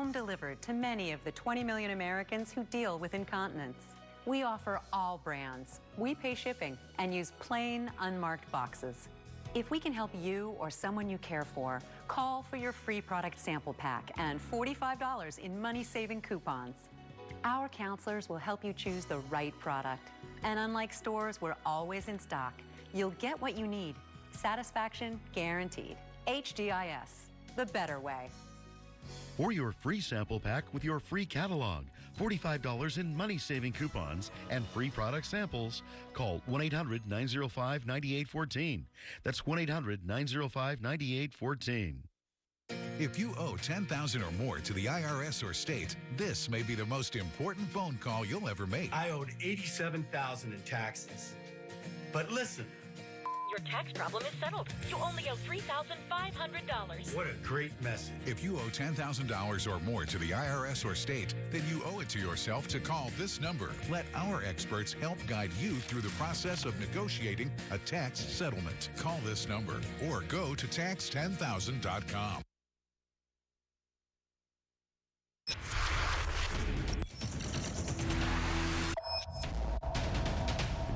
home delivered to many of the 20 million Americans who deal with incontinence. We offer all brands. We pay shipping and use plain, unmarked boxes. If we can help you or someone you care for, call for your free product sample pack and $45 in money-saving coupons. Our counselors will help you choose the right product. And unlike stores, we're always in stock. You'll get what you need. Satisfaction guaranteed. HDIS, the better way. For your free sample pack with your free catalog, $45 in money-saving coupons, and free product samples, call 1-800-905-9814. That's 1-800-905-9814. If you owe $10,000 or more to the IRS or state, this may be the most important phone call you'll ever make. I owed $87,000 in taxes. But listen. Your tax problem is settled. You only owe $3,500. What a great message. If you owe $10,000 or more to the IRS or state, then you owe it to yourself to call this number. Let our experts help guide you through the process of negotiating a tax settlement. Call this number or go to tax10000.com.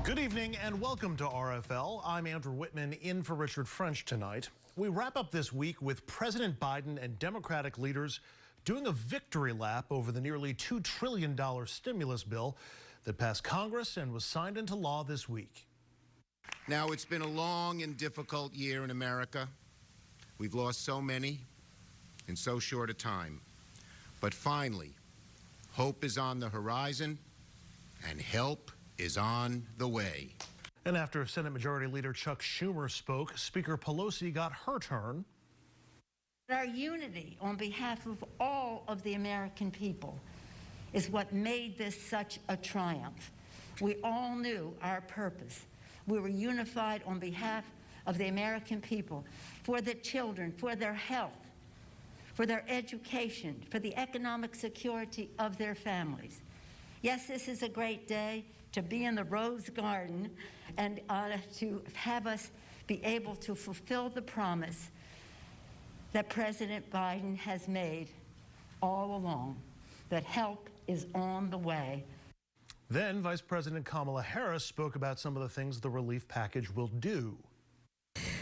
Good evening and welcome to RFL. I'm Andrew Whitman in for Richard French tonight. We wrap up this week with President Biden and Democratic leaders doing a victory lap over the nearly $2 trillion stimulus bill that passed Congress and was signed into law this week. Now, it's been a long and difficult year in America. We've lost so many in so short a time. But finally, hope is on the horizon and help is on the way. And after Senate Majority Leader Chuck Schumer spoke, Speaker Pelosi got her turn. Our unity on behalf of all of the American people is what made this such a triumph. We all knew our purpose. We were unified on behalf of the American people, for the children, for their health, for their education, for the economic security of their families. Yes, this is a great day to be in the Rose Garden and to have us be able to fulfill the promise that President Biden has made all along, that help is on the way. Then Vice President Kamala Harris spoke about some of the things the relief package will do.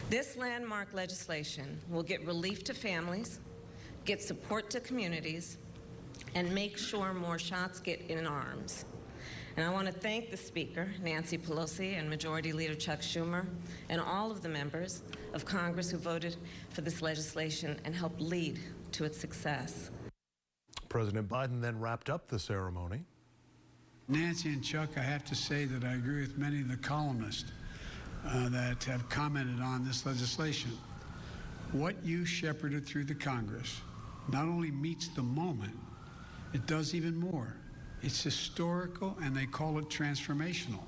This landmark legislation will get relief to families, get support to communities, and make sure more shots get in arms. And I want to thank the Speaker, Nancy Pelosi, and Majority Leader Chuck Schumer, and all of the members of Congress who voted for this legislation and helped lead to its success. President Biden then wrapped up the ceremony. Nancy and Chuck, I have to say that I agree with many of the columnists that have commented on this legislation. What you shepherded through the Congress not only meets the moment, it does even more. It's historical, and they call it transformational,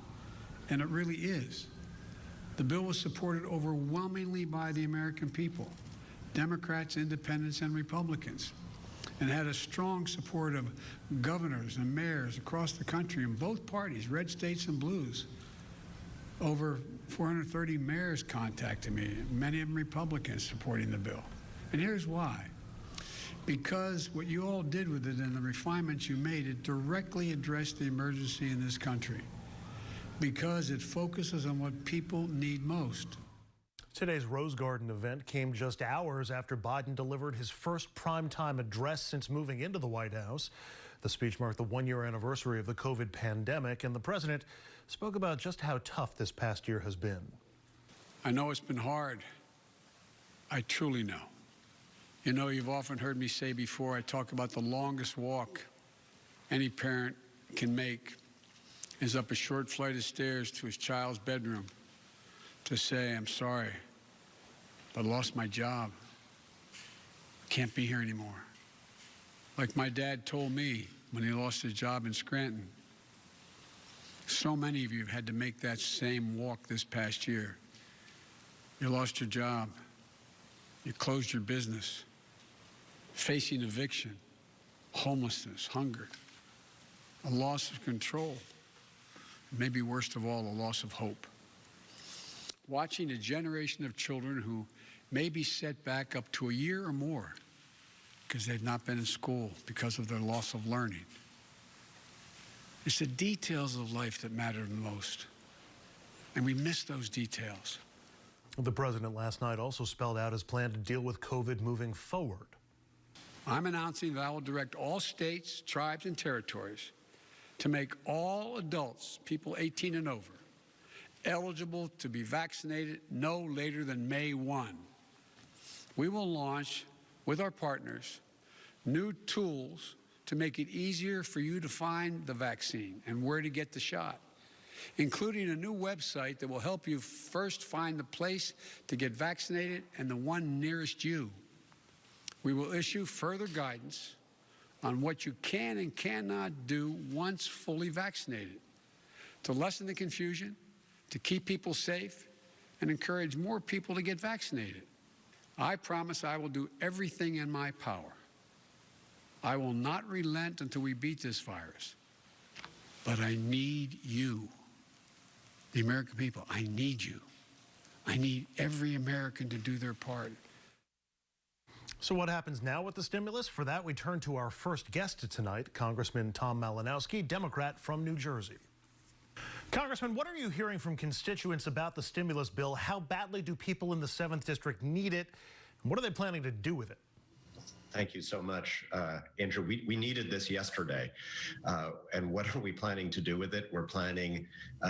and it really is. The bill was supported overwhelmingly by the American people, Democrats, independents, and Republicans, and had a strong support of governors and mayors across the country in both parties, red states and blues. Over 430 mayors contacted me, many of them Republicans supporting the bill. And here's why. Because what you all did with it and the refinements you made, it directly addressed the emergency in this country. Because it focuses on what people need most. Today's Rose Garden event came just hours after Biden delivered his first primetime address since moving into the White House. The speech marked the one-year anniversary of the COVID pandemic, and the president spoke about just how tough this past year has been. I know it's been hard. I truly know. You know, you've often heard me say before, I talk about the longest walk any parent can make is up a short flight of stairs to his child's bedroom to say, I'm sorry, but I lost my job. Can't be here anymore. Like my dad told me when he lost his job in Scranton. So many of you have had to make that same walk this past year. You lost your job. You closed your business. Facing eviction, homelessness, hunger, a loss of control, maybe worst of all, a loss of hope. Watching a generation of children who may be set back up to a year or more because they've not been in school because of their loss of learning. It's the details of life that matter the most, and we miss those details. The president last night also spelled out his plan to deal with COVID moving forward. I'm announcing that I will direct all states, tribes, and territories to make all adults, people 18 and over, eligible to be vaccinated no later than May 1. We will launch, with our partners, new tools to make it easier for you to find the vaccine and where to get the shot, including a new website that will help you first find the place to get vaccinated and the one nearest you. We will issue further guidance on what you can and cannot do once fully vaccinated to lessen the confusion, to keep people safe, and encourage more people to get vaccinated. I promise I will do everything in my power. I will not relent until we beat this virus. But I need you, the American people. I need you. I need every American to do their part. So what happens now with the stimulus? For that, we turn to our first guest tonight, Congressman Tom Malinowski, Democrat from New Jersey. Congressman, what are you hearing from constituents about the stimulus bill? How badly do people in the 7th District need it? And what are they planning to do with it? Thank you so much, Andrew. We needed this yesterday. And what are we planning to do with it? We're planning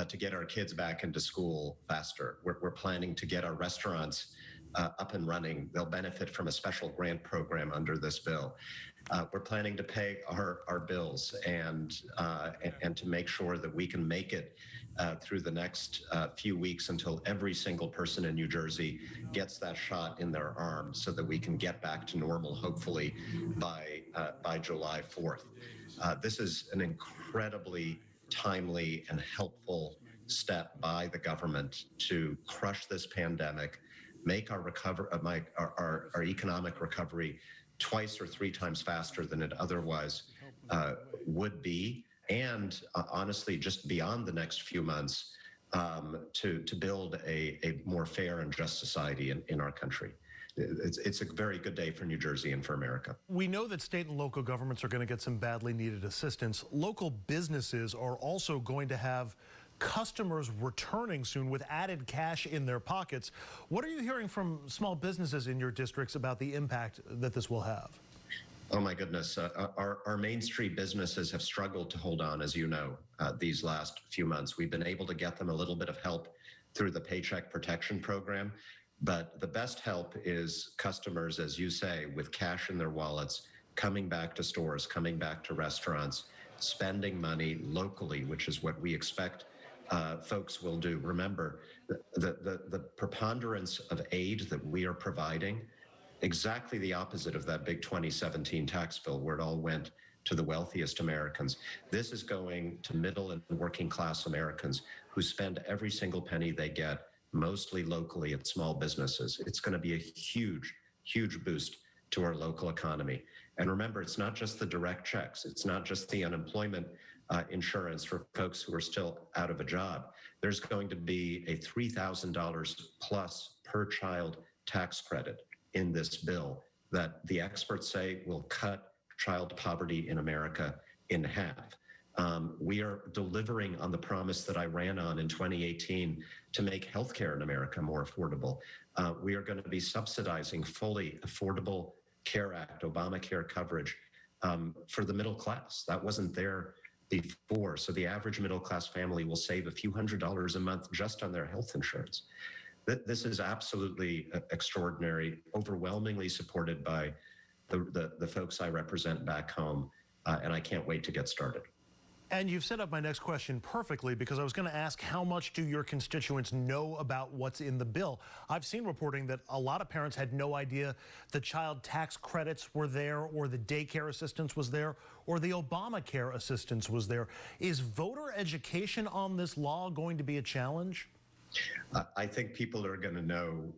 to get our kids back into school faster. We're planning to get our restaurants up and running. They'll benefit from a special grant program under this bill. We're planning to pay our bills and to make sure that we can make it through the next few weeks until every single person in New Jersey gets that shot in their arm so that we can get back to normal, hopefully, by July 4th. This is an incredibly timely and helpful step by the government to crush this pandemic, make our economic recovery twice or three times faster than it otherwise would be, and honestly, just beyond the next few months, to build a more fair and just society in our country. It's a very good day for New Jersey and for America. We know that state and local governments are going to get some badly needed assistance. Local businesses are also going to have customers returning soon with added cash in their pockets. What are you hearing from small businesses in your districts about the impact that this will have? Oh my goodness, our Main Street businesses have struggled to hold on, as you know, these last few months. We've been able to get them a little bit of help through the Paycheck Protection Program, but the best help is customers, as you say, with cash in their wallets, coming back to stores, coming back to restaurants, spending money locally, which is what we expect folks will do. Remember, the preponderance of aid that we are providing, exactly the opposite of that big 2017 tax bill where it all went to the wealthiest Americans. This is going to middle and working class Americans who spend every single penny they get, mostly locally at small businesses. It's going to be a huge, huge boost to our local economy. And remember, it's not just the direct checks. It's not just the unemployment insurance for folks who are still out of a job. There's going to be a $3,000 plus per child tax credit in this bill that the experts say will cut child poverty in America in half. We are delivering on the promise that I ran on in 2018 to make healthcare in America more affordable. We are going to be subsidizing fully Affordable Care Act, Obamacare coverage for the middle class. That wasn't there before. So the average middle class family will save a few $100s a month just on their health insurance. This is absolutely extraordinary, overwhelmingly supported by the folks I represent back home, and I can't wait to get started. And you've set up my next question perfectly, because I was going to ask, how much do your constituents know about what's in the bill? I've seen reporting that a lot of parents had no idea the child tax credits were there, or the daycare assistance was there, or the Obamacare assistance was there. Is voter education on this law going to be a challenge? I think people are going to know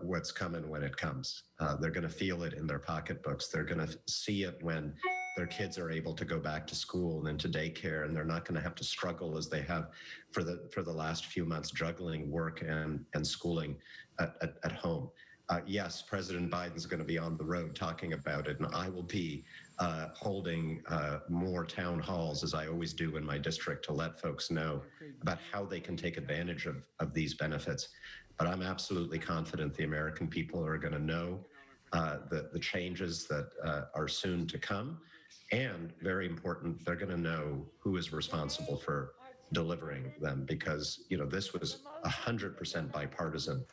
what's coming when it comes. They're going to feel it in their pocketbooks. They're going to see it when their kids are able to go back to school and into daycare, and they're not going to have to struggle as they have for the last few months, juggling work and schooling at home. Yes, President Biden's going to be on the road talking about it, and I will be holding more town halls, as I always do in my district, to let folks know about how they can take advantage of these benefits. But I'm absolutely confident the American people are going to know the changes that are soon to come. And very important, they're going to know who is responsible for delivering them, because, you know, this was 100% bipartisan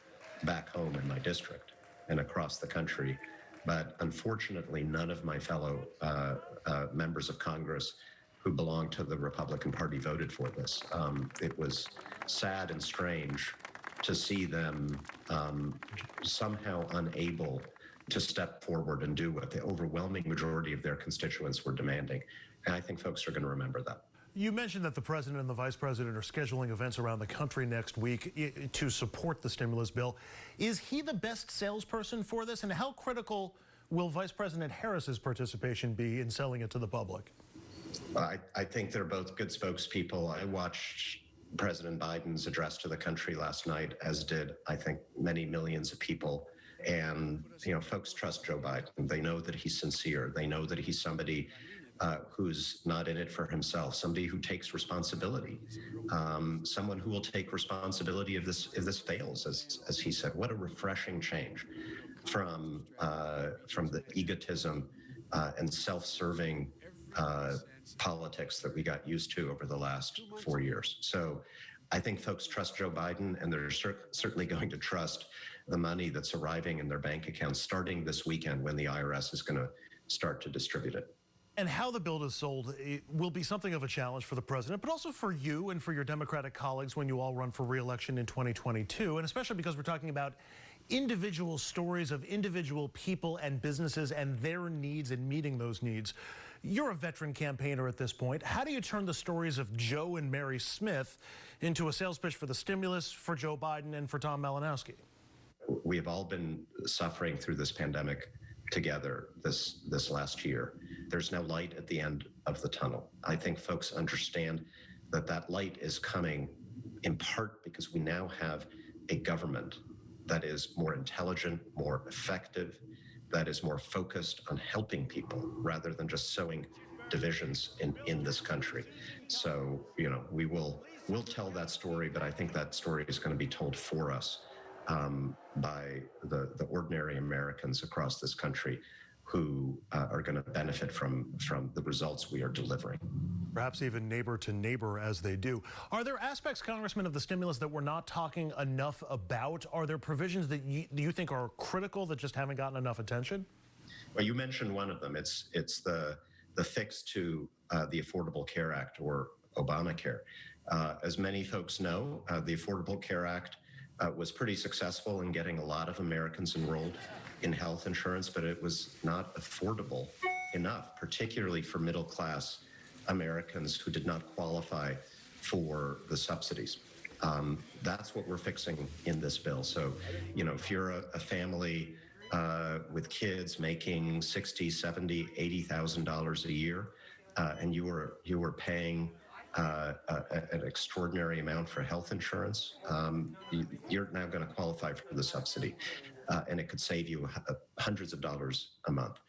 back home in my district and across the country. But unfortunately, none of my fellow members of Congress who belong to the Republican Party voted for this. It was sad and strange to see them somehow unable to step forward and do what the overwhelming majority of their constituents were demanding. And I think folks are going to remember that. You mentioned that the president and the vice president are scheduling events around the country next week to support the stimulus bill. Is he the best salesperson for this? And how critical will Vice President Harris's participation be in selling it to the public? I think they're both good spokespeople. I watched President Biden's address to the country last night, as did, I think, many millions of people. And, you know, folks trust Joe Biden. They know that he's sincere. They know that he's somebody who's not in it for himself, somebody who takes responsibility, someone who will take responsibility if this fails, as he said. What a refreshing change from the egotism and self-serving politics that we got used to over the last 4 years. So I think folks trust Joe Biden, and they're certainly going to trust the money that's arriving in their bank accounts starting this weekend, when the IRS is going to start to distribute it. And how the bill is sold will be something of a challenge for the president, but also for you and for your Democratic colleagues when you all run for re-election in 2022, and especially because we're talking about individual stories of individual people and businesses and their needs and meeting those needs. You're a veteran campaigner at this point. How do you turn the stories of Joe and Mary Smith into a sales pitch for the stimulus, for Joe Biden, and for Tom Malinowski? We have all been suffering through this pandemic together this last year. There's no light at the end of the tunnel. I think folks understand that light is coming in part because we now have a government that is more intelligent, more effective, that is more focused on helping people rather than just sowing divisions in this country. So, you know, we'll tell that story, but I think that story is going to be told for us by the ordinary Americans across this country who are going to benefit from the results we are delivering. Perhaps even neighbor to neighbor as they do. Are there aspects, Congressman, of the stimulus that we're not talking enough about? Are there provisions that you think are critical that just haven't gotten enough attention? Well, you mentioned one of them. It's the fix to the Affordable Care Act, or Obamacare. As many folks know, the Affordable Care Act was pretty successful in getting a lot of Americans enrolled in health insurance, but it was not affordable enough, particularly for middle-class Americans who did not qualify for the subsidies. That's what we're fixing in this bill. So, you know, if you're a family with kids making $60,000, $70,000, $80,000 a year, and you were paying an extraordinary amount for health insurance, you're now going to qualify for the subsidy, and it could save you hundreds of dollars a month.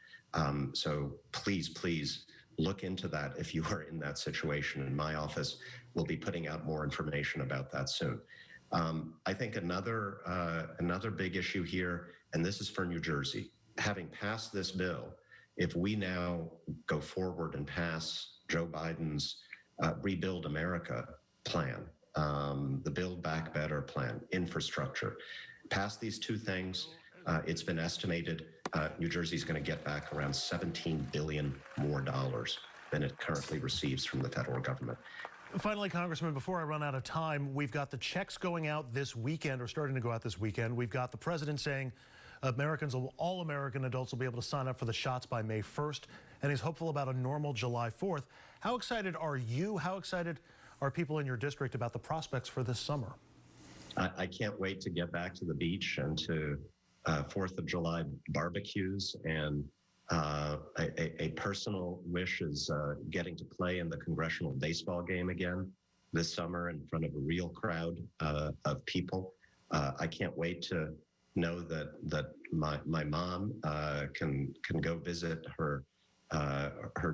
So please look into that if you are in that situation. And my office will be putting out more information about that soon. I think another big issue here, and this is for New Jersey, having passed this bill, if we now go forward and pass Joe Biden's Rebuild America plan, the Build Back Better plan, infrastructure, pass these two things, it's been estimated New Jersey's going to get back around $17 billion more than it currently receives from the federal government. Finally, Congressman, before I run out of time, we've got the checks going out this weekend, or starting to go out this weekend. We've got the president saying all American adults will be able to sign up for the shots by May 1st, and he's hopeful about a normal July 4th. How excited are you? How excited are people in your district about the prospects for this summer? I can't wait to get back to the beach and to 4th of July barbecues, and a personal wish is getting to play in the congressional baseball game again this summer in front of a real crowd of people. I can't wait to know that my mom can go visit her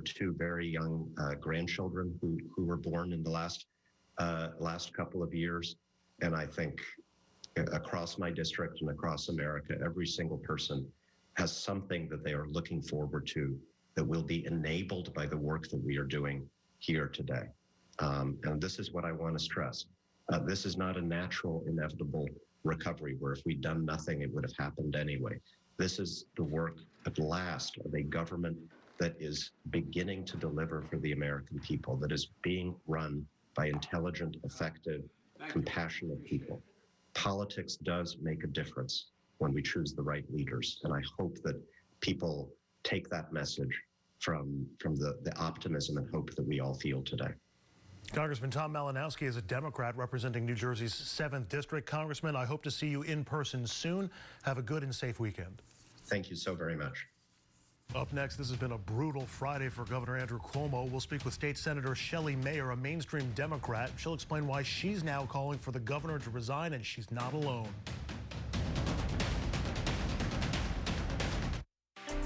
two very young grandchildren who were born in the last couple of years. And I think across my district and across America, every single person has something that they are looking forward to that will be enabled by the work that we are doing here today. And this is what I want to stress. This is not a natural, inevitable recovery where if we'd done nothing, it would have happened anyway. This is the work at last of a government that is beginning to deliver for the American people, that is being run by intelligent, effective, compassionate people. Politics does make a difference when we choose the right leaders. And I hope that people take that message from the optimism and hope that we all feel today. Congressman Tom Malinowski is a Democrat representing New Jersey's 7th District. Congressman, I hope to see you in person soon. Have a good and safe weekend. Thank you so very much. Up next, this has been a brutal Friday for Governor Andrew Cuomo. We'll speak with State Senator Shelley Mayer, a mainstream Democrat. She'll explain why she's now calling for the governor to resign, and she's not alone.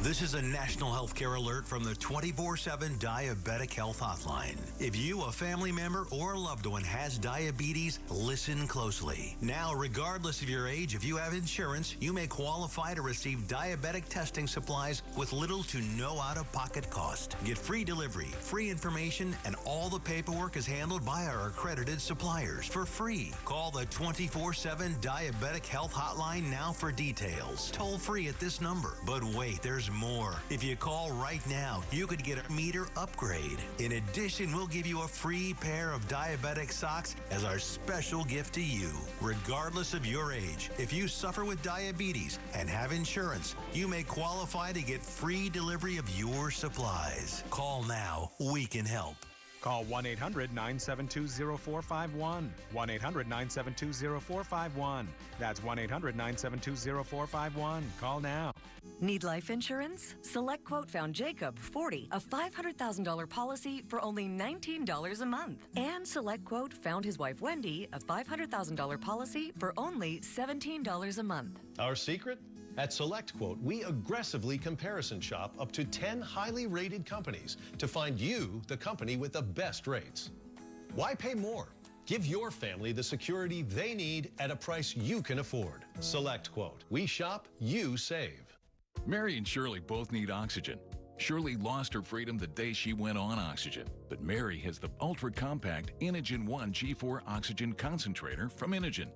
This is a national healthcare alert from the 24/7 Diabetic Health Hotline. If you, a family member, or a loved one has diabetes, listen closely. Now, regardless of your age, if you have insurance, you may qualify to receive diabetic testing supplies with little to no out-of-pocket cost. Get free delivery, free information, and all the paperwork is handled by our accredited suppliers for free. Call the 24/7 Diabetic Health Hotline now for details. Toll free at this number. But wait, there's more. If you call right now, you could get a meter upgrade. In addition, we'll give you a free pair of diabetic socks as our special gift to you. Regardless of your age, if you suffer with diabetes and have insurance, you may qualify to get free delivery of your supplies. Call now. We can help. Call 1-800-972-0451. 1-800-972-0451. That's 1-800-972-0451. Call now. Need life insurance? SelectQuote found Jacob, 40, a $500,000 policy for only $19 a month. And SelectQuote found his wife, Wendy, a $500,000 policy for only $17 a month. Our secret? At SelectQuote, we aggressively comparison shop up to 10 highly rated companies to find you the company with the best rates. Why pay more? Give your family the security they need at a price you can afford. SelectQuote. We shop, you save. Mary and Shirley both need oxygen. Shirley lost her freedom the day she went on oxygen, but Mary has the ultra-compact Inogen 1 G4 oxygen concentrator from Inogen.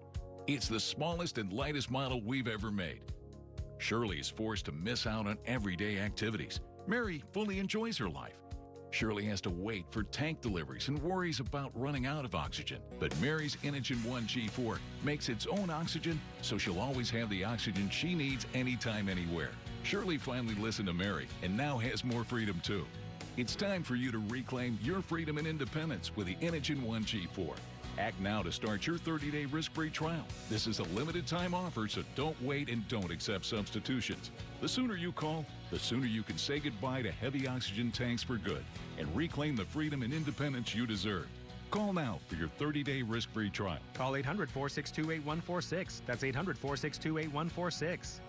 It's the smallest and lightest model we've ever made. Shirley is forced to miss out on everyday activities. Mary fully enjoys her life. Shirley has to wait for tank deliveries and worries about running out of oxygen. But Mary's Inogen 1 G4 makes its own oxygen, so she'll always have the oxygen she needs anytime, anywhere. Shirley finally listened to Mary and now has more freedom too. It's time for you to reclaim your freedom and independence with the Inogen 1 G4. Act now to start your 30-day risk-free trial. This is a limited time offer, so don't wait and don't accept substitutions. The sooner you call, the sooner you can say goodbye to heavy oxygen tanks for good and reclaim the freedom and independence you deserve. Call now for your 30-day risk-free trial. Call 800-462-8146. That's 800-462-8146.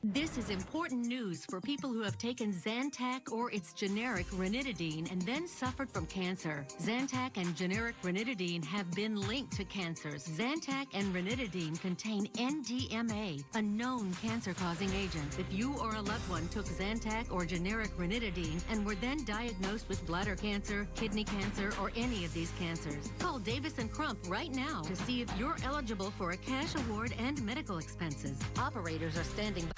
This is important news for people who have taken Zantac or its generic ranitidine and then suffered from cancer. Zantac and generic ranitidine have been linked to cancers. Zantac and ranitidine contain NDMA, a known cancer-causing agent. If you or a loved one took Zantac or generic ranitidine and were then diagnosed with bladder cancer, kidney cancer, or any of these cancers, call Davis & Crump right now to see if you're eligible for a cash award and medical expenses. Operators are standing by.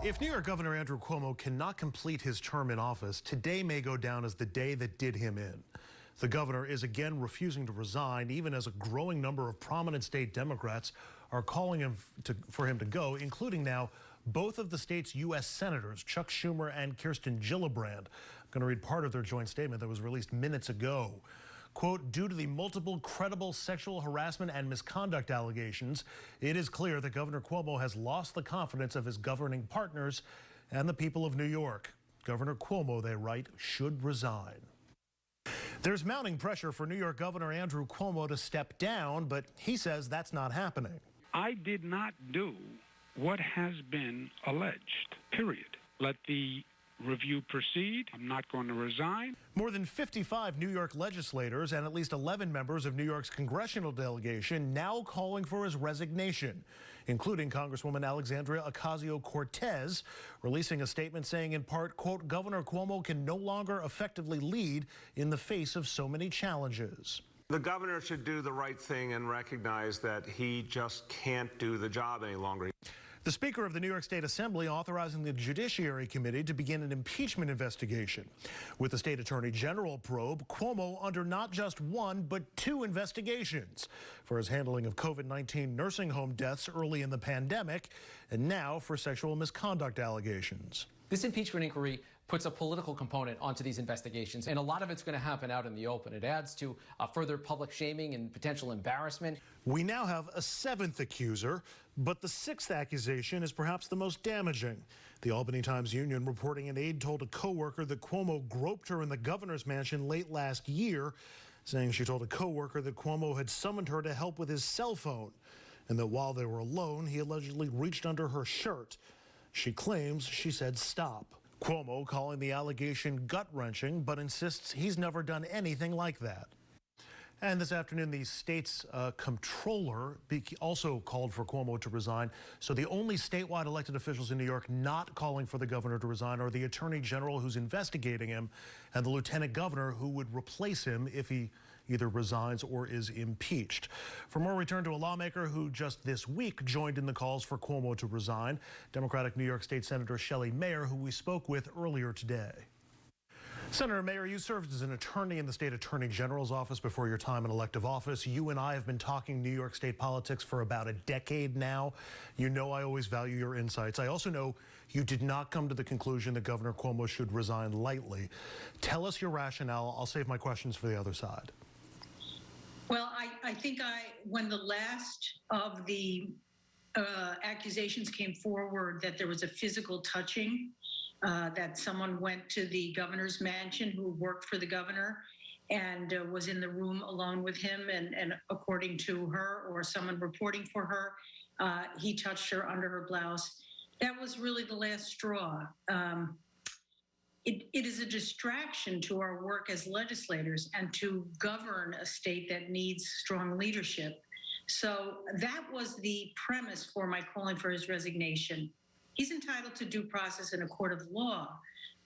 If New York Governor Andrew Cuomo cannot complete his term in office, today may go down as the day that did him in. The governor is again refusing to resign, even as a growing number of prominent state Democrats are calling for him to go, including now both of the state's U.S. senators, Chuck Schumer and Kirsten Gillibrand. I'm going to read part of their joint statement that was released minutes ago. Quote, due to the multiple credible sexual harassment and misconduct allegations, it is clear that Governor Cuomo has lost the confidence of his governing partners and the people of New York. Governor Cuomo, they write, should resign. There's mounting pressure for New York Governor Andrew Cuomo to step down, but he says that's not happening. I did not do what has been alleged, period. Let the review proceed. I'm not going to resign. More than 55 New York legislators and at least 11 members of New York's congressional delegation now calling for his resignation, including Congresswoman Alexandria Ocasio-Cortez, releasing a statement saying in part, quote, Governor Cuomo can no longer effectively lead in the face of so many challenges. The governor should do the right thing and recognize that he just can't do the job any longer. The Speaker of the New York State Assembly authorizing the Judiciary Committee to begin an impeachment investigation. With the State Attorney General probe, Cuomo under not just one, but two investigations for his handling of COVID-19 nursing home deaths early in the pandemic, and now for sexual misconduct allegations. This impeachment inquiry puts a political component onto these investigations, and a lot of it's going to happen out in the open. It adds to further public shaming and potential embarrassment. We now have a seventh accuser, but the sixth accusation is perhaps the most damaging. The Albany Times-Union reporting an aide told a coworker that Cuomo groped her in the governor's mansion late last year, saying she told a coworker that Cuomo had summoned her to help with his cell phone, and that while they were alone, he allegedly reached under her shirt. She claims she said stop. Cuomo calling the allegation gut-wrenching, but insists he's never done anything like that. And this afternoon, the state's comptroller also called for Cuomo to resign. So the only statewide elected officials in New York not calling for the governor to resign are the attorney general who's investigating him and the lieutenant governor who would replace him if he either resigns or is impeached. For more, we turn to a lawmaker who just this week joined in the calls for Cuomo to resign, Democratic New York State Senator Shelley Mayer, who we spoke with earlier today. Senator Mayer, you served as an attorney in the state attorney general's office before your time in elective office. You and I have been talking New York State politics for about a decade now. You know I always value your insights. I also know you did not come to the conclusion that Governor Cuomo should resign lightly. Tell us your rationale. I'll save my questions for the other side. Well, I think when the last of the accusations came forward that there was a physical touching, that someone went to the governor's mansion who worked for the governor and was in the room alone with him, and according to her or someone reporting for her, he touched her under her blouse. That was really the last straw. It is a distraction to our work as legislators and to govern a state that needs strong leadership. So that was the premise for my calling for his resignation. He's entitled to due process in a court of law,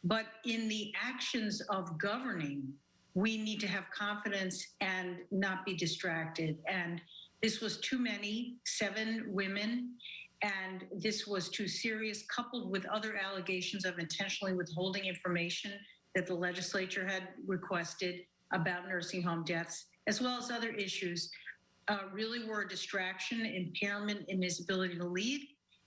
but in the actions of governing, we need to have confidence and not be distracted. And this was too many, 7 women, and this was too serious, coupled with other allegations of intentionally withholding information that the legislature had requested about nursing home deaths, as well as other issues, really were a distraction, impairment in his ability to lead.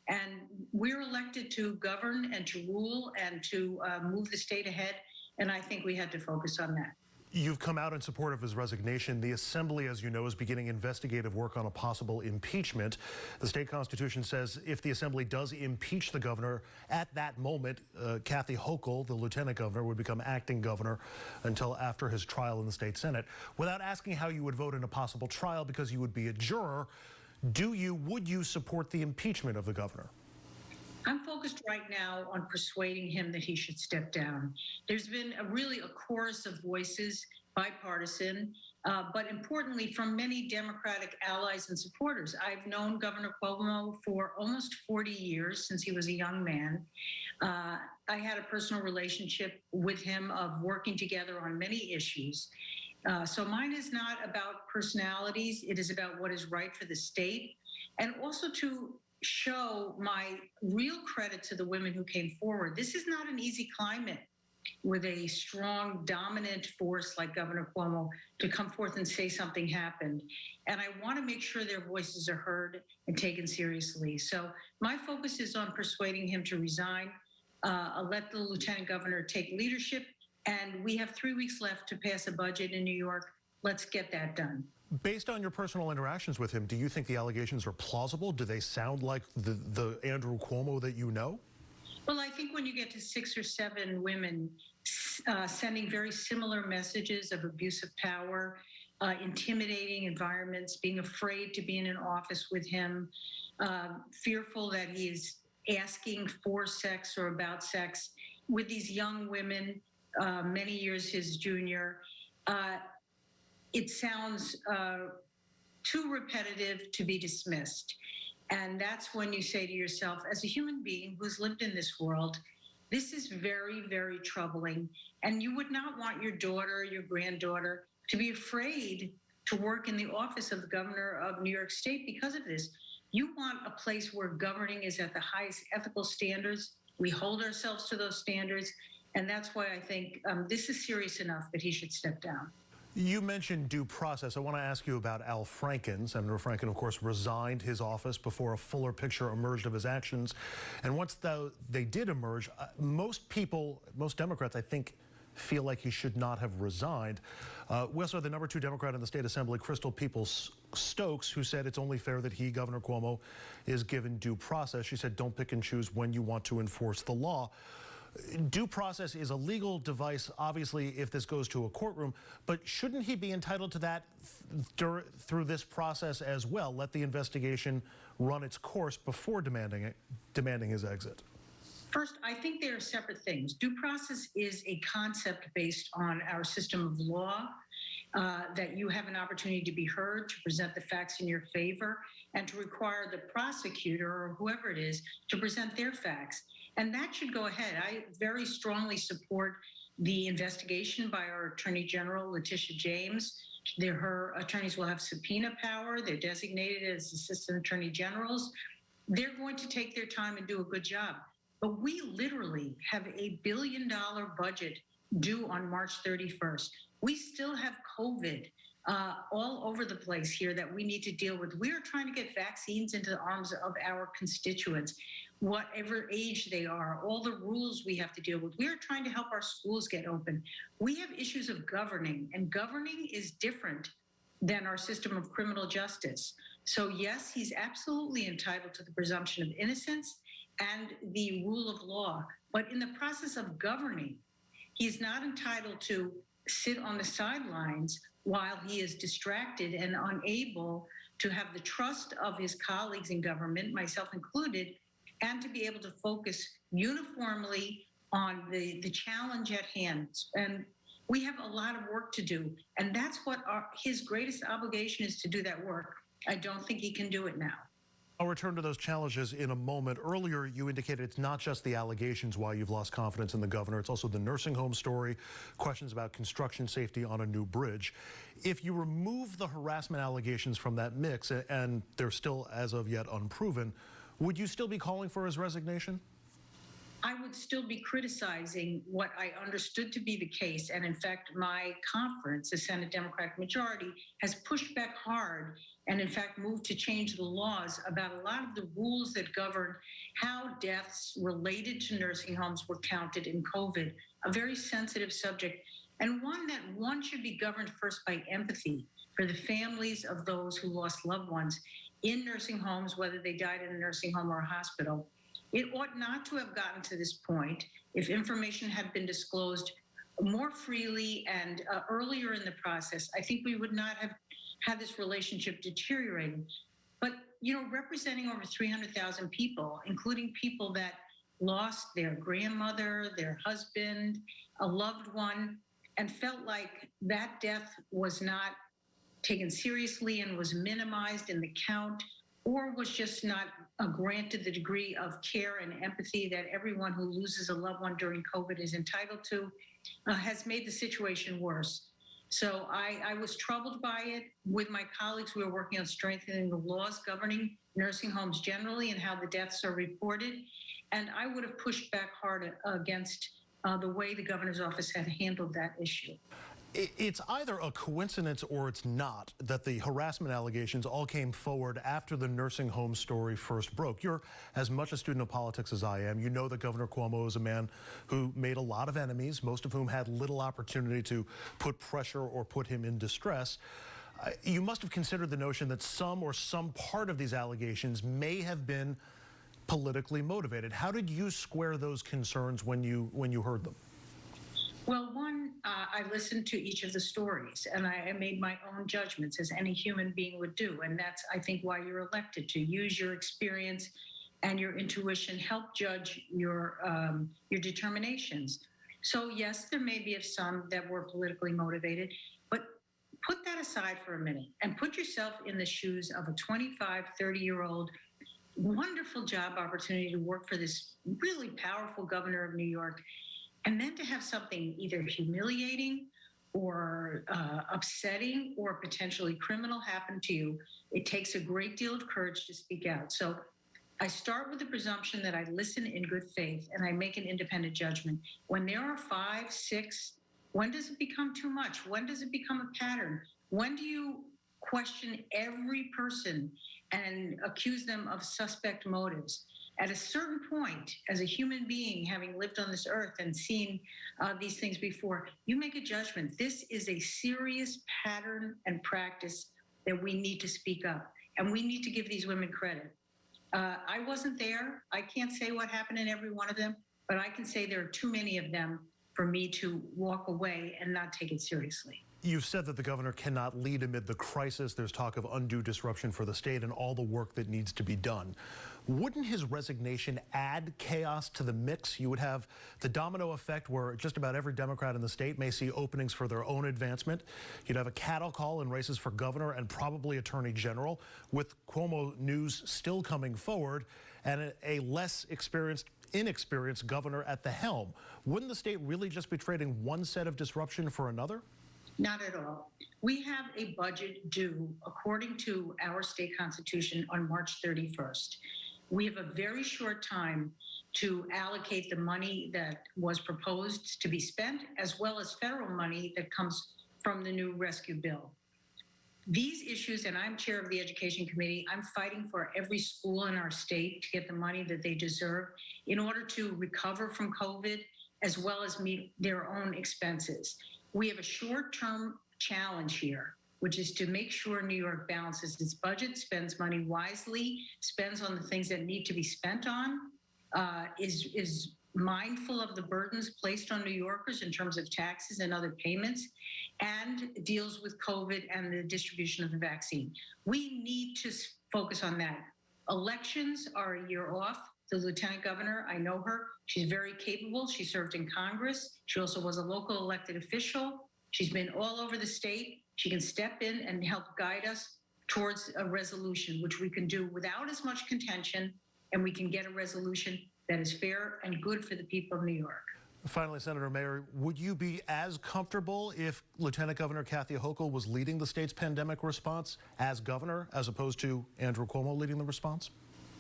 And we're elected to govern and to rule and to move the state ahead. And I think we had to focus on that. You've come out in support of his resignation. The Assembly, as you know, is beginning investigative work on a possible impeachment. The state constitution says if the Assembly does impeach the governor, at that moment, Kathy Hochul, the lieutenant governor, would become acting governor until after his trial in the state Senate. Without asking how you would vote in a possible trial because you would be a juror, would you support the impeachment of the governor? I'm focused right now on persuading him that he should step down. There's been really a chorus of voices, bipartisan, but importantly from many Democratic allies and supporters. I've known Governor Cuomo for almost 40 years, since he was a young man. I had a personal relationship with him of working together on many issues. So mine is not about personalities. It is about what is right for the state, and also to show my real credit to the women who came forward. This is not an easy climate with a strong, dominant force like Governor Cuomo to come forth and say something happened. And I want to make sure their voices are heard and taken seriously. So my focus is on persuading him to resign, let the lieutenant governor take leadership, and we have 3 weeks left to pass a budget in New York. Let's get that done. Based on your personal interactions with him, do you think the allegations are plausible? Do they sound like the Andrew Cuomo that you know? Well, I think when you get to 6 or 7 women sending very similar messages of abuse of power, intimidating environments, being afraid to be in an office with him, fearful that he is asking for sex or about sex with these young women, many years his junior, it sounds too repetitive to be dismissed. And that's when you say to yourself, as a human being who's lived in this world, this is very, very troubling. And you would not want your daughter, your granddaughter, to be afraid to work in the office of the governor of New York State because of this. You want a place where governing is at the highest ethical standards. We hold ourselves to those standards. And that's why I think this is serious enough that he should step down. You mentioned due process. I want to ask you about Al Franken. Senator Franken, of course, resigned his office before a fuller picture emerged of his actions. And once they did emerge, most people, most Democrats, I think, feel like he should not have resigned. We also have the number 2 Democrat in the state assembly, Crystal Peoples-Stokes, who said it's only fair that he, Governor Cuomo, is given due process. She said, don't pick and choose when you want to enforce the law. Due process is a legal device, obviously, if this goes to a courtroom, but shouldn't he be entitled to that through this process as well? Let the investigation run its course before demanding his exit. First, I think they are separate things. Due process is a concept based on our system of law, that you have an opportunity to be heard, to present the facts in your favor, and to require the prosecutor or whoever it is to present their facts. And that should go ahead. I very strongly support the investigation by our Attorney General, Letitia James. Her attorneys will have subpoena power. They're designated as Assistant Attorney Generals. They're going to take their time and do a good job. But we literally have a $1 billion budget due on March 31st. We still have COVID all over the place here that we need to deal with. We are trying to get vaccines into the arms of our constituents, whatever age they are, all the rules we have to deal with. We are trying to help our schools get open. We have issues of governing, and governing is different than our system of criminal justice. So yes, he's absolutely entitled to the presumption of innocence and the rule of law. But in the process of governing, he's not entitled to sit on the sidelines while he is distracted and unable to have the trust of his colleagues in government, myself included, and to be able to focus uniformly on the challenge at hand. And we have a lot of work to do. And that's what his greatest obligation is, to do that work. I don't think he can do it now. I'll return to those challenges in a moment. Earlier, you indicated it's not just the allegations why you've lost confidence in the governor. It's also the nursing home story, questions about construction safety on a new bridge. If you remove the harassment allegations from that mix, and they're still, as of yet, unproven, would you still be calling for his resignation? I would still be criticizing what I understood to be the case. And in fact, my conference, the Senate Democratic majority, has pushed back hard and in fact moved to change the laws about a lot of the rules that govern how deaths related to nursing homes were counted in COVID, a very sensitive subject, and one should be governed first by empathy for the families of those who lost loved ones in nursing homes, whether they died in a nursing home or a hospital. It ought not to have gotten to this point if information had been disclosed more freely and earlier in the process. I think we would not have had this relationship deteriorating. But, you know, representing over 300,000 people, including people that lost their grandmother, their husband, a loved one, and felt like that death was not taken seriously and was minimized in the count, or was just not granted the degree of care and empathy that everyone who loses a loved one during COVID is entitled to, has made the situation worse. So I was troubled by it. With my colleagues, we were working on strengthening the laws governing nursing homes generally and how the deaths are reported. And I would have pushed back hard against the way the governor's office had handled that issue. It's either a coincidence or it's not that the harassment allegations all came forward after the nursing home story first broke. You're as much a student of politics as I am. You know that Governor Cuomo is a man who made a lot of enemies, most of whom had little opportunity to put pressure or put him in distress. You must have considered the notion that some part of these allegations may have been politically motivated. How did you square those concerns when you heard them? Well, one, I listened to each of the stories, and I made my own judgments, as any human being would do. And that's, I think, why you're elected, to use your experience and your intuition, help judge your determinations. So yes, there may be some that were politically motivated, but put that aside for a minute and put yourself in the shoes of a 25, 30-year-old, wonderful job opportunity to work for this really powerful governor of New York, and then to have something either humiliating or upsetting or potentially criminal happen to you. It takes a great deal of courage to speak out. So I start with the presumption that I listen in good faith and I make an independent judgment. When there are 5, 6, when does it become too much? When does it become a pattern? When do you question every person and accuse them of suspect motives? At a certain point, as a human being, having lived on this earth and seen these things before, you make a judgment. This is a serious pattern and practice that we need to speak up, and we need to give these women credit. I wasn't there. I can't say what happened in every one of them, but I can say there are too many of them for me to walk away and not take it seriously. You've said that the governor cannot lead amid the crisis. There's talk of undue disruption for the state and all the work that needs to be done. Wouldn't his resignation add chaos to the mix? You would have the domino effect where just about every Democrat in the state may see openings for their own advancement. You'd have a cattle call in races for governor and probably attorney general, with Cuomo news still coming forward and a less inexperienced governor at the helm. Wouldn't the state really just be trading one set of disruption for another? Not at all. We have a budget due, according to our state constitution, on March 31st. We have a very short time to allocate the money that was proposed to be spent, as well as federal money that comes from the new rescue bill. These issues, and I'm chair of the Education Committee, I'm fighting for every school in our state to get the money that they deserve in order to recover from COVID, as well as meet their own expenses. We have a short-term challenge here, which is to make sure New York balances its budget, spends money wisely, spends on the things that need to be spent on, is mindful of the burdens placed on New Yorkers in terms of taxes and other payments, and deals with COVID and the distribution of the vaccine. We need to focus on that. Elections are a year off. The lieutenant governor, I know her. She's very capable. She served in Congress. She also was a local elected official. She's been all over the state. She can step in and help guide us towards a resolution, which we can do without as much contention, and we can get a resolution that is fair and good for the people of New York. Finally, Senator Mayer, would you be as comfortable if Lieutenant Governor Kathy Hochul was leading the state's pandemic response as governor, as opposed to Andrew Cuomo leading the response?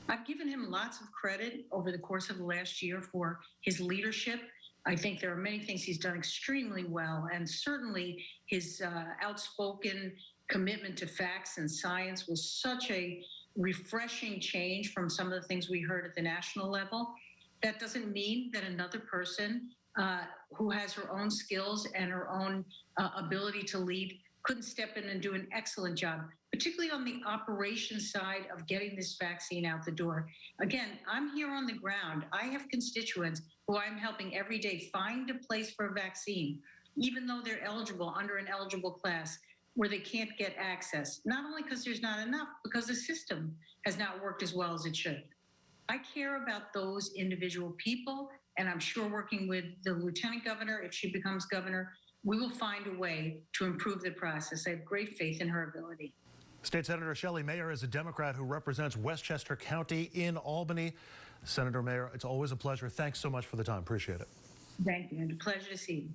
I've given him lots of credit over the course of the last year for his leadership. I think there are many things he's done extremely well, and certainly his outspoken commitment to facts and science was such a refreshing change from some of the things we heard at the national level. That doesn't mean that another person who has her own skills and her own ability to lead couldn't step in and do an excellent job, particularly on the operations side of getting this vaccine out the door. Again, I'm here on the ground. I have constituents who I'm helping every day find a place for a vaccine, even though they're eligible under an eligible class where they can't get access, not only because there's not enough, because the system has not worked as well as it should. I care about those individual people, and I'm sure working with the lieutenant governor, if she becomes governor, we will find a way to improve the process. I have great faith in her ability. State Senator Shelley Mayer is a Democrat who represents Westchester County in Albany. Senator Mayer, it's always a pleasure. Thanks so much for the time. Appreciate it. Thank you, and a pleasure to see you.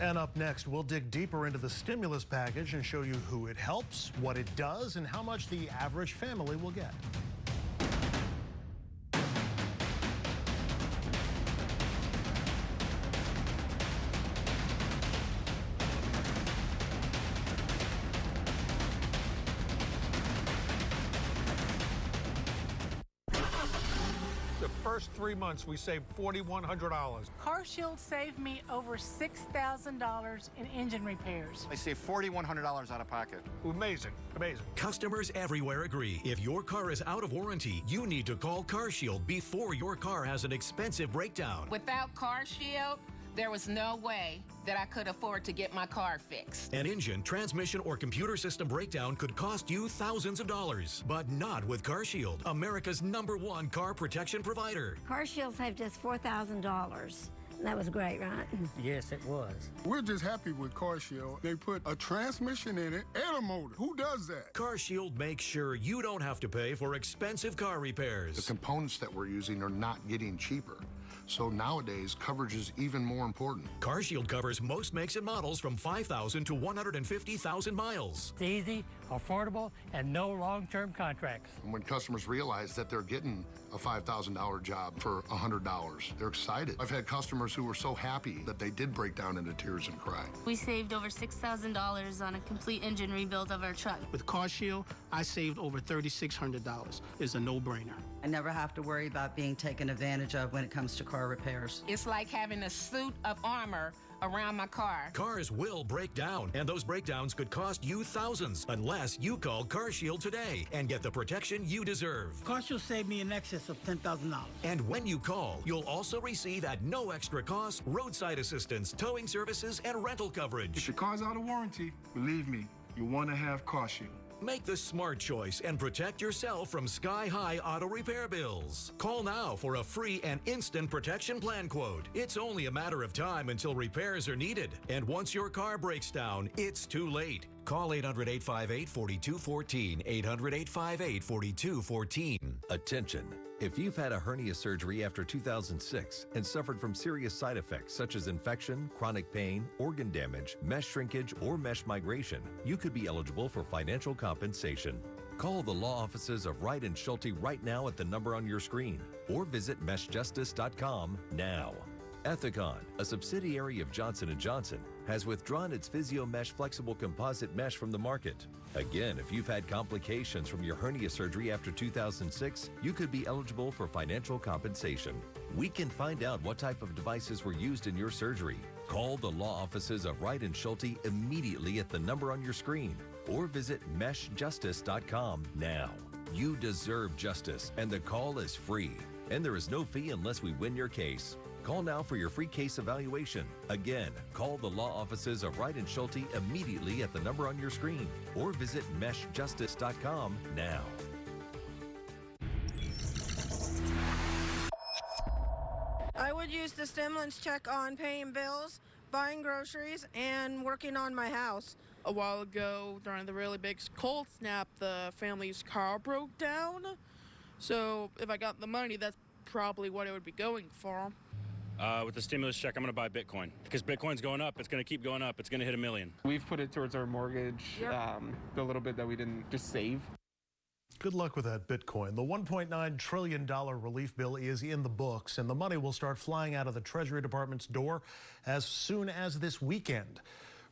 And up next, we'll dig deeper into the stimulus package and show you who it helps, what it does, and how much the average family will get. first 3 months, we saved $4,100. CarShield saved me over $6,000 in engine repairs. I saved $4,100 out of pocket. Amazing, amazing. Customers everywhere agree. If your car is out of warranty, you need to call CarShield before your car has an expensive breakdown. Without CarShield, there was no way that I could afford to get my car fixed. An engine, transmission, or computer system breakdown could cost you thousands of dollars, but not with CarShield, America's #1 car protection provider. CarShield saved us $4,000. That was great, right? Yes, it was. We're just happy with CarShield. They put a transmission in it and a motor. Who does that? CarShield makes sure you don't have to pay for expensive car repairs. The components that we're using are not getting cheaper. So nowadays, coverage is even more important. CarShield covers most makes and models from 5,000 to 150,000 miles. It's easy, affordable, and no long-term contracts. And when customers realize that they're getting a $5,000 job for $100, they're excited. I've had customers who were so happy that they did break down into tears and cry. We saved over $6,000 on a complete engine rebuild of our truck. With CarShield, I saved over $3,600. It's a no-brainer. I never have to worry about being taken advantage of when it comes to car repairs. It's like having a suit of armor around my car. Cars will break down, and those breakdowns could cost you thousands unless you call CarShield today and get the protection you deserve. CarShield saved me in excess of $10,000. And when you call, you'll also receive at no extra cost roadside assistance, towing services, and rental coverage. If your car's out of warranty, believe me, you want to have CarShield. Make the smart choice and protect yourself from sky-high auto repair bills. Call now for a free and instant protection plan quote. It's only a matter of time until repairs are needed. And once your car breaks down, it's too late. Call 800-858-4214, 800-858-4214. Attention. If you've had a hernia surgery after 2006 and suffered from serious side effects such as infection, chronic pain, organ damage, mesh shrinkage, or mesh migration, you could be eligible for financial compensation. Call the law offices of Wright & Schulte right now at the number on your screen, or visit meshjustice.com now. Ethicon, a subsidiary of Johnson & Johnson, has withdrawn its PhysioMesh flexible composite mesh from the market. Again, if you've had complications from your hernia surgery after 2006, you could be eligible for financial compensation. We can find out what type of devices were used in your surgery. Call the law offices of Wright & Schulte immediately at the number on your screen, or visit meshjustice.com now. You deserve justice, and the call is free. And there is no fee unless we win your case. Call now for your free case evaluation. Again, call the law offices of Wright & Schulte immediately at the number on your screen, or visit meshjustice.com now. I would use the stimulus check on paying bills, buying groceries, and working on my house. A while ago, during the really big cold snap, the family's car broke down. So if I got the money, that's probably what it would be going for. With the stimulus check, I'm going to buy Bitcoin because Bitcoin's going up. It's going to keep going up. It's going to hit $1 million. We've put it towards our mortgage, the little bit that we didn't just save. Good luck with that Bitcoin. The $1.9 trillion relief bill is in the books, and the money will start flying out of the Treasury Department's door as soon as this weekend.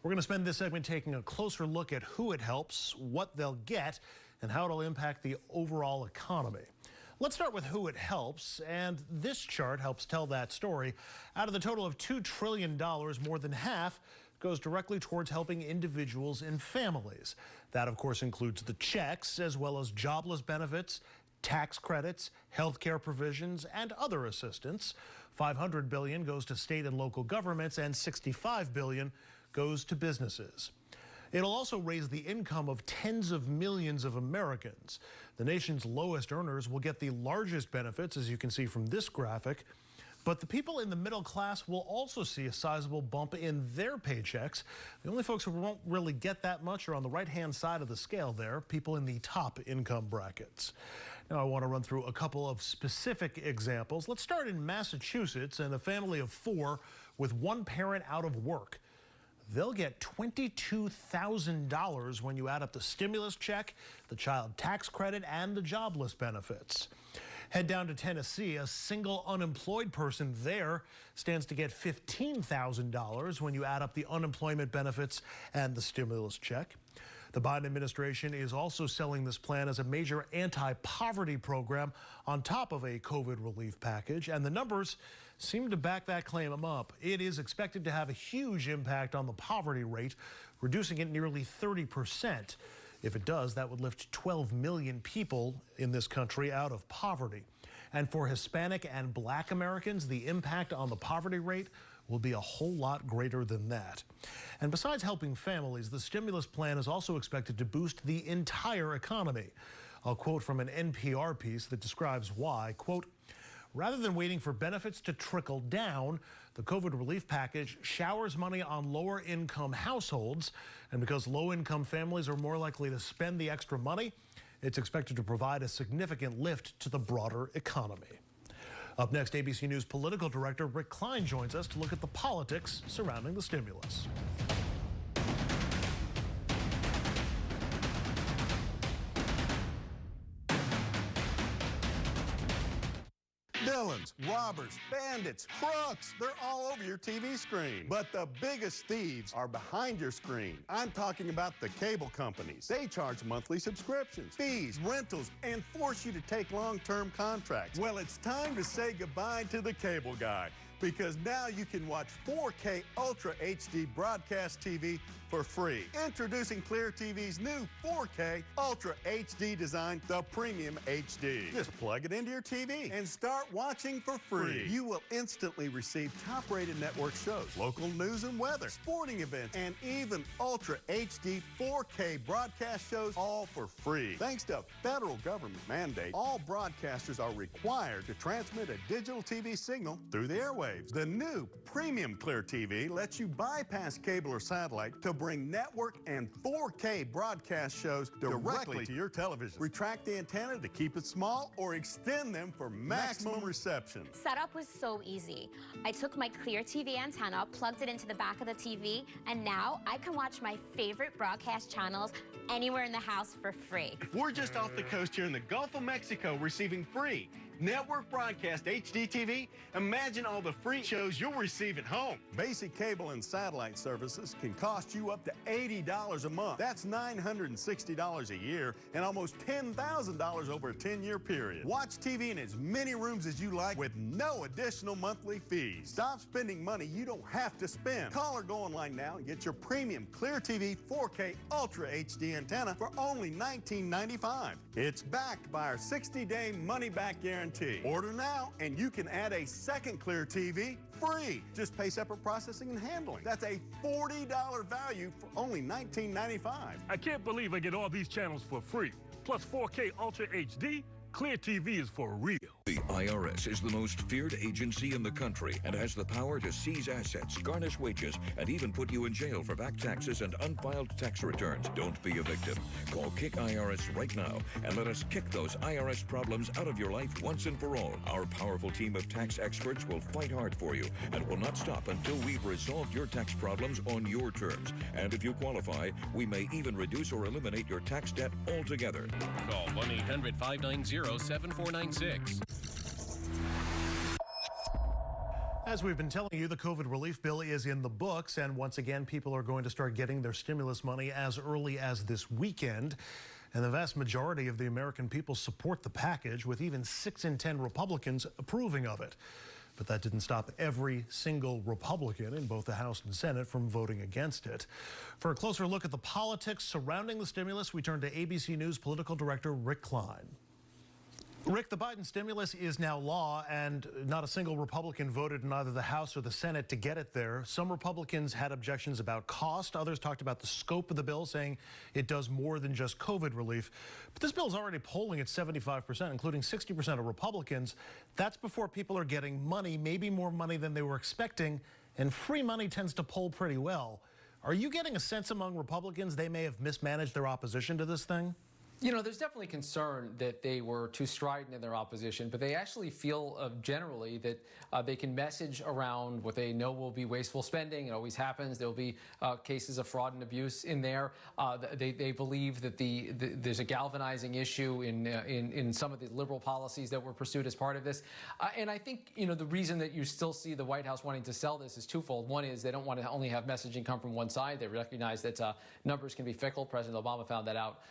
We're going to spend this segment taking a closer look at who it helps, what they'll get, and how it'll impact the overall economy. Let's start with who it helps, and this chart helps tell that story. Out of the total of $2 trillion, more than half goes directly towards helping individuals and families. That, of course, includes the checks, as well as jobless benefits, tax credits, health care provisions, and other assistance. $500 billion goes to state and local governments, and $65 billion goes to businesses. It'll also raise the income of tens of millions of Americans. The nation's lowest earners will get the largest benefits, as you can see from this graphic. But the people in the middle class will also see a sizable bump in their paychecks. The only folks who won't really get that much are on the right-hand side of the scale there, people in the top income brackets. Now, I want to run through a couple of specific examples. Let's start in Massachusetts, and a family of 4 with one parent out of work. They'll get $22,000 when you add up the stimulus check, the child tax credit, and the jobless benefits. Head down to Tennessee. A single unemployed person there stands to get $15,000 when you add up the unemployment benefits and the stimulus check. The Biden administration is also selling this plan as a major anti-poverty program on top of a COVID relief package, and the numbers seem to back that claim up. It is expected to have a huge impact on the poverty rate, reducing it nearly 30%. If it does, that would lift 12 million people in this country out of poverty. And for Hispanic and Black Americans, the impact on the poverty rate will be a whole lot greater than that. And besides helping families, the stimulus plan is also expected to boost the entire economy. I'll quote from an NPR piece that describes why, quote, rather than waiting for benefits to trickle down, the COVID relief package showers money on lower income households. And because low income families are more likely to spend the extra money, it's expected to provide a significant lift to the broader economy. Up next, ABC News political director Rick Klein joins us to look at the politics surrounding the stimulus. Villains, robbers, bandits, crooks, they're all over your TV screen. But the biggest thieves are behind your screen. I'm talking about the cable companies. They charge monthly subscriptions, fees, rentals, and force you to take long-term contracts. Well, it's time to say goodbye to the cable guy, because now you can watch 4K Ultra HD broadcast TV for free. Introducing Clear TV's new 4K Ultra HD design, the Premium HD. Just plug it into your TV and start watching for free. You will instantly receive top-rated network shows, local news and weather, sporting events, and even Ultra HD 4K broadcast shows, all for free. Thanks to a federal government mandate, all broadcasters are required to transmit a digital TV signal through the airwaves. The new Premium Clear TV lets you bypass cable or satellite to bring network and 4K broadcast shows directly to your television. Retract the antenna to keep it small or extend them for maximum reception. Setup was so easy. I took my Clear TV antenna, plugged it into the back of the TV, and now I can watch my favorite broadcast channels anywhere in the house for free. We're just off the coast here in the Gulf of Mexico receiving free network broadcast HD TV. Imagine all the free shows you'll receive at home. Basic cable and satellite services can cost you up to $80 a month. That's $960 a year and almost $10,000 over a 10-year period. Watch TV in as many rooms as you like with no additional monthly fees. Stop spending money you don't have to spend. Call or go online now and get your premium Clear TV 4K Ultra HD antenna for only $19.95. It's backed by our 60-day money-back guarantee. Order now and you can add a second Clear TV free. Just pay separate processing and handling. That's a $40 value for only $19.95. I can't believe I get all these channels for free. Plus 4K Ultra HD. Clear TV is for real. The IRS is the most feared agency in the country and has the power to seize assets, garnish wages, and even put you in jail for back taxes and unfiled tax returns. Don't be a victim. Call Kick IRS right now and let us kick those IRS problems out of your life once and for all. Our powerful team of tax experts will fight hard for you and will not stop until we've resolved your tax problems on your terms. And if you qualify, we may even reduce or eliminate your tax debt altogether. Call 1-800-590-7496. As we've been telling you, the COVID relief bill is in the books, and once again, people are going to start getting their stimulus money as early as this weekend. And the vast majority of the American people support the package, with even 6 in 10 Republicans approving of it. But that didn't stop every single Republican in both the House and Senate from voting against it. For a closer look at the politics surrounding the stimulus, we turn to ABC News political director Rick Klein. Rick, the Biden stimulus is now law, and not a single Republican voted in either the House or the Senate to get it there. Some Republicans had objections about cost. Others talked about the scope of the bill, saying it does more than just COVID relief. But this bill is already polling at 75%, including 60% of Republicans. That's before people are getting money, maybe more money than they were expecting, and free money tends to poll pretty well. Are you getting a sense among Republicans they may have mismanaged their opposition to this thing? You know, there's definitely concern that they were too strident in their opposition, but they actually feel generally that they can message around what they know will be wasteful spending. It always happens. There will be cases of fraud and abuse in there. They believe that there's a galvanizing issue in some of the liberal policies that were pursued as part of this. And I think, you know, the reason that you still see the White House wanting to sell this is twofold. One is they don't want to only have messaging come from one side. They recognize that numbers can be fickle. President Obama found that out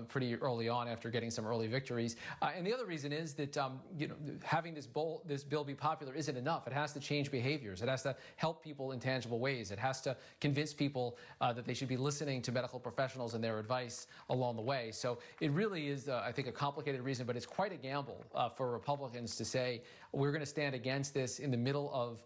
pretty early on after getting some early victories. And the other reason is that you know, having this bill be popular isn't enough. It has to change behaviors. It has to help people in tangible ways. It has to convince people that they should be listening to medical professionals and their advice along the way. So it really is, I think, a complicated reason, but it's quite a gamble for Republicans to say, we're going to stand against this in the middle of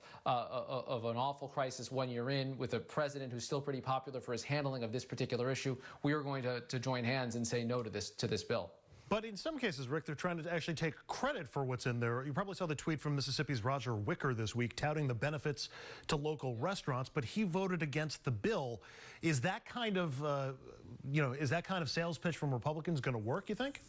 an awful crisis 1 year in, with a president who's still pretty popular for his handling of this particular issue. We are going to join hands and say no to this bill. But in some cases, Rick, they're trying to actually take credit for what's in there. You probably saw the tweet from Mississippi's Roger Wicker this week touting the benefits to local restaurants, but he voted against the bill. Is that kind of, is that kind of sales pitch from Republicans going to work, you think?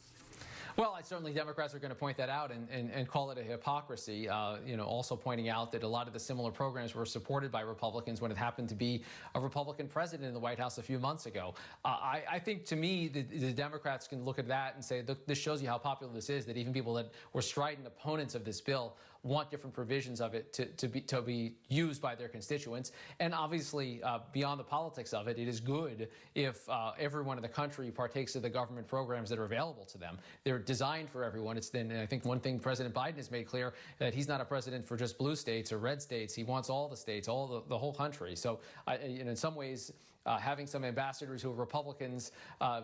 Well, certainly Democrats are going to point that out and call it a hypocrisy, also pointing out that a lot of the similar programs were supported by Republicans when it happened to be a Republican president in the White House a few months ago. I think, to me, the Democrats can look at that and say, this shows you how popular this is, that even people that were strident opponents of this bill want different provisions of it to be used by their constituents. And obviously, beyond the politics of it, it is good if everyone in the country partakes of the government programs that are available to them. They're designed for everyone. And I think one thing President Biden has made clear, that he's not a president for just blue states or red states. He wants all the states, the whole country. So in some ways, having some ambassadors who are Republicans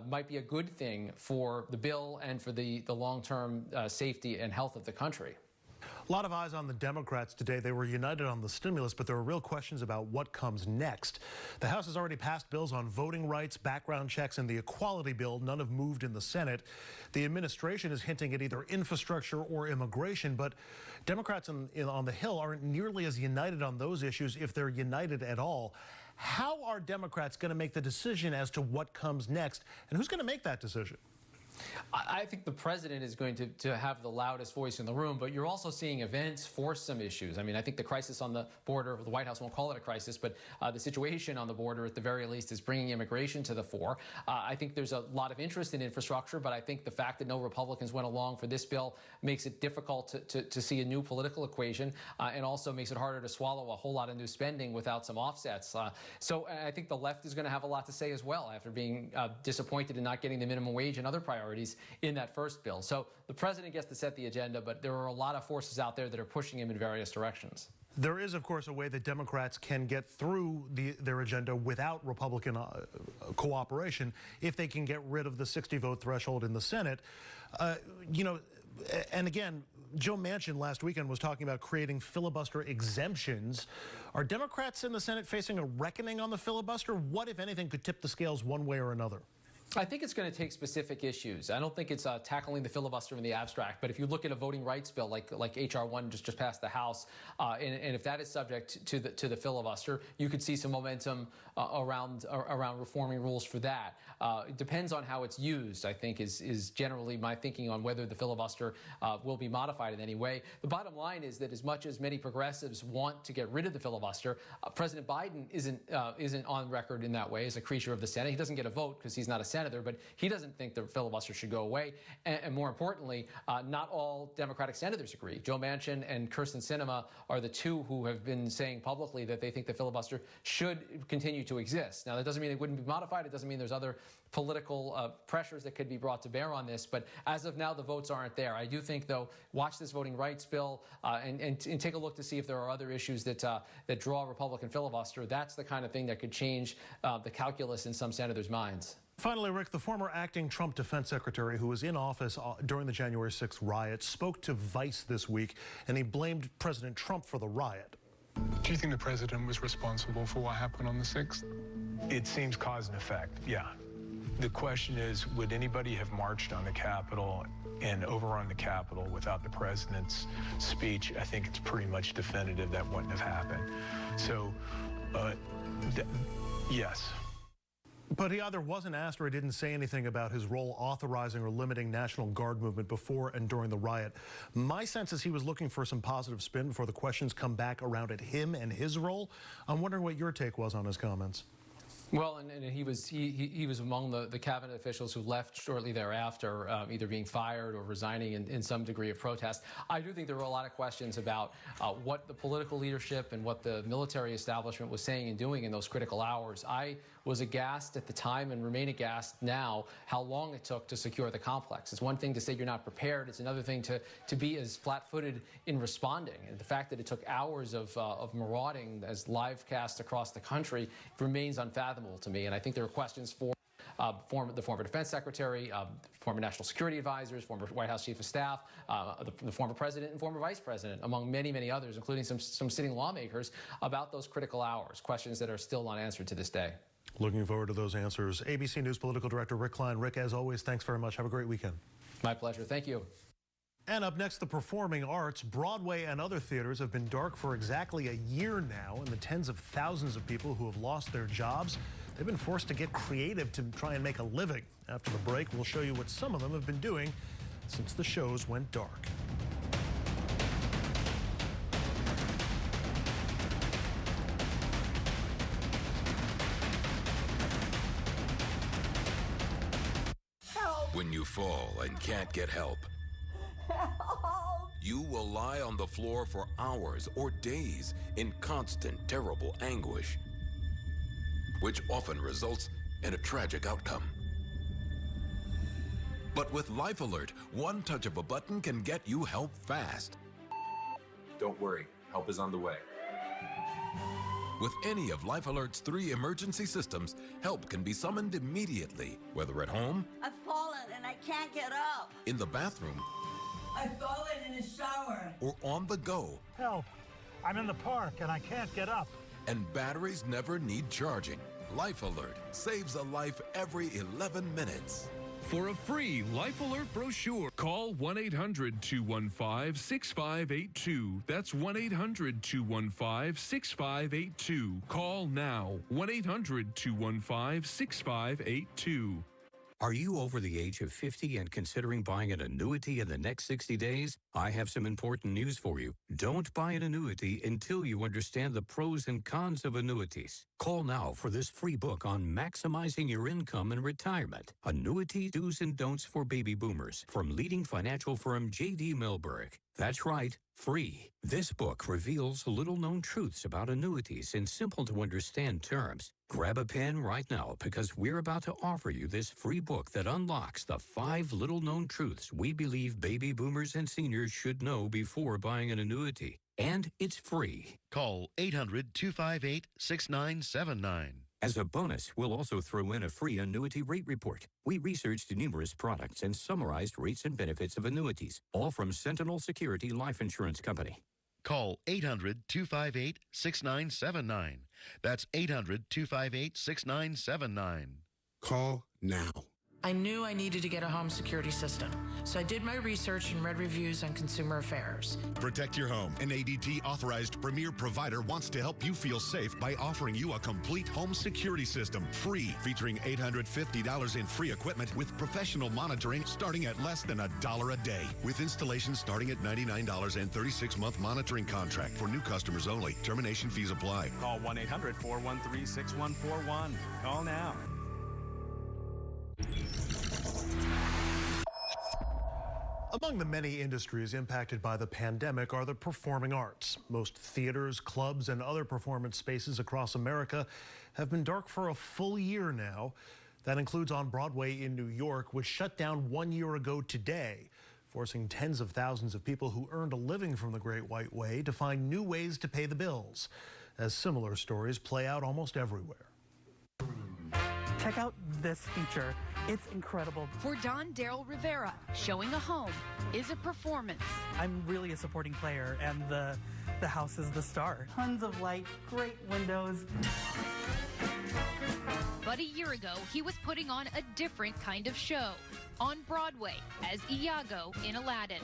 might be a good thing for the bill and for the long-term safety and health of the country. A lot of eyes on the Democrats today. They were united on the stimulus, but there are real questions about what comes next. The House has already passed bills on voting rights, background checks, and the equality bill. None have moved in the Senate. The administration is hinting at either infrastructure or immigration, but Democrats on the Hill aren't nearly as united on those issues, if they're united at all. How are Democrats going to make the decision as to what comes next, and who's going to make that decision? I think the president is going to have the loudest voice in the room, but you're also seeing events force some issues. I mean, I think the crisis on the border, the White House won't call it a crisis, but the situation on the border at the very least is bringing immigration to the fore. I think there's a lot of interest in infrastructure, but I think the fact that no Republicans went along for this bill makes it difficult to see a new political equation, and also makes it harder to swallow a whole lot of new spending without some offsets. So I think the left is going to have a lot to say as well, after being disappointed in not getting the minimum wage and other priorities in that first bill. So the president gets to set the agenda, but there are a lot of forces out there that are pushing him in various directions. There is, of course, a way that Democrats can get through their agenda without Republican cooperation if they can get rid of the 60-vote threshold in the Senate. And again, Joe Manchin last weekend was talking about creating filibuster exemptions. Are Democrats in the Senate facing a reckoning on the filibuster? What, if anything, could tip the scales one way or another? I think it's going to take specific issues. I don't think it's tackling the filibuster in the abstract, but if you look at a voting rights bill like H.R. 1 just passed the House, and if that is subject to the filibuster, you could see some momentum around reforming rules for that. It depends on how it's used, I think, is generally my thinking on whether the filibuster will be modified in any way. The bottom line is that as much as many progressives want to get rid of the filibuster, President Biden isn't on record in that way as a creature of the Senate. He doesn't get a vote because he's not a senator, but he doesn't think the filibuster should go away. And more importantly, not all Democratic senators agree. Joe Manchin and Kyrsten Sinema are the two who have been saying publicly that they think the filibuster should continue to exist. Now, that doesn't mean it wouldn't be modified. It doesn't mean there's other political pressures that could be brought to bear on this. But as of now, the votes aren't there. I do think, though, watch this voting rights bill and take a look to see if there are other issues that draw a Republican filibuster. That's the kind of thing that could change the calculus in some senators' minds. Finally, Rick, the former acting Trump defense secretary who was in office during the January 6th riot spoke to Vice this week, and he blamed President Trump for the riot. Do you think the president was responsible for what happened on the 6th? It seems cause and effect, yeah. The question is, would anybody have marched on the Capitol and overrun the Capitol without the president's speech? I think it's pretty much definitive that wouldn't have happened. So, yes. But he either wasn't asked or he didn't say anything about his role authorizing or limiting National Guard movement before and during the riot. My sense is he was looking for some positive spin before the questions come back around at him and his role. I'm wondering what your take was on his comments. Well, and he was among the cabinet officials who left shortly thereafter, either being fired or resigning in some degree of protest. I do think there were a lot of questions about what the political leadership and what the military establishment was saying and doing in those critical hours. I was aghast at the time and remain aghast now how long it took to secure the complex. It's one thing to say you're not prepared. It's another thing to be as flat-footed in responding. And the fact that it took hours of marauding as live cast across the country remains unfathomable to me. And I think there are questions for the former defense secretary, former national security advisors, former White House chief of staff, the former president and former vice president, among many, many others, including some sitting lawmakers, about those critical hours, questions that are still unanswered to this day. Looking forward to those answers. ABC News political director Rick Klein. Rick, as always, thanks very much. Have a great weekend. My pleasure. Thank you. And up next, the performing arts. Broadway and other theaters have been dark for exactly a year now, and the tens of thousands of people who have lost their jobs, they've been forced to get creative to try and make a living. After the break, we'll show you what some of them have been doing since the shows went dark. When you fall and can't get help, you will lie on the floor for hours or days in constant, terrible anguish, which often results in a tragic outcome. But with Life Alert, one touch of a button can get you help fast. Don't worry, help is on the way. With any of Life Alert's 3 emergency systems, help can be summoned immediately, whether at home, I've fallen and I can't get up. in the bathroom, I've fallen in a shower. or on the go. Help! I'm in the park and I can't get up. And batteries never need charging. Life Alert saves a life every 11 minutes. For a free Life Alert brochure, call 1-800-215-6582. That's 1-800-215-6582. Call now. 1-800-215-6582. Are you over the age of 50 and considering buying an annuity in the next 60 days? I have some important news for you. Don't buy an annuity until you understand the pros and cons of annuities. Call now for this free book on maximizing your income in retirement. Annuity Do's and Don'ts for Baby Boomers from leading financial firm J.D. Milberg. That's right, free. This book reveals little-known truths about annuities in simple-to-understand terms. Grab a pen right now because we're about to offer you this free book that unlocks the 5 little-known truths we believe baby boomers and seniors should know before buying an annuity. And it's free. Call 800-258-6979. As a bonus, we'll also throw in a free annuity rate report. We researched numerous products and summarized rates and benefits of annuities, all from Sentinel Security Life Insurance Company. Call 800-258-6979. That's 800-258-6979. Call now. I knew I needed to get a home security system, so I did my research and read reviews on Consumer Affairs. Protect your home. An ADT-authorized premier provider wants to help you feel safe by offering you a complete home security system, free, featuring $850 in free equipment with professional monitoring starting at less than $1 a day. With installation starting at $99 and 36-month monitoring contract for new customers only. Termination fees apply. Call 1-800-413-6141. Call now. Among the many industries impacted by the pandemic are the performing arts. Most theaters, clubs, and other performance spaces across America have been dark for a full year now. That includes on Broadway in New York, which shut down 1 year ago today, forcing tens of thousands of people who earned a living from the Great White Way to find new ways to pay the bills, as similar stories play out almost everywhere. Check out this feature. It's incredible. For Don Darryl Rivera, showing a home is a performance. I'm really a supporting player, and the house is the star. Tons of light, great windows. But a year ago, he was putting on a different kind of show on Broadway as Iago in Aladdin.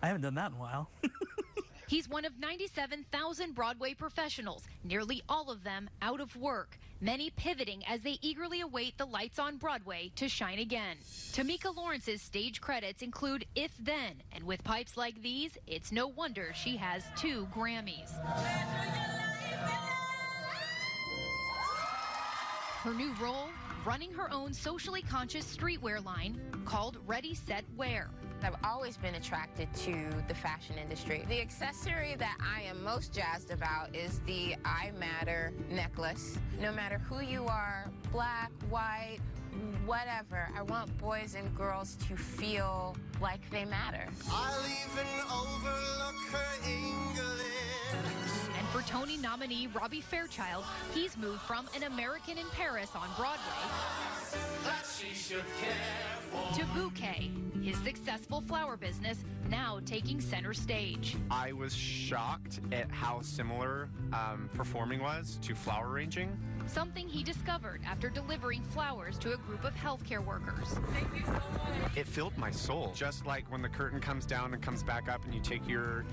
I haven't done that in a while. He's one of 97,000 Broadway professionals, nearly all of them out of work, many pivoting as they eagerly await the lights on Broadway to shine again. Tamika Lawrence's stage credits include If Then, and with pipes like these, it's no wonder she has 2 Grammys. Her new role, running her own socially conscious streetwear line called Ready, Set, Wear. I've always been attracted to the fashion industry. The accessory that I am most jazzed about is the I Matter necklace. No matter who you are, black, white, whatever, I want boys and girls to feel like they matter. I'll even overlook her English. And for Tony nominee Robbie Fairchild, he's moved from An American in Paris on Broadway to Bouquet, his successful flower business now taking center stage. I was shocked at how similar performing was to flower arranging. Something he discovered after delivering flowers to a group of healthcare workers. Thank you so much. It filled my soul. Just like when the curtain comes down and comes back up and you take your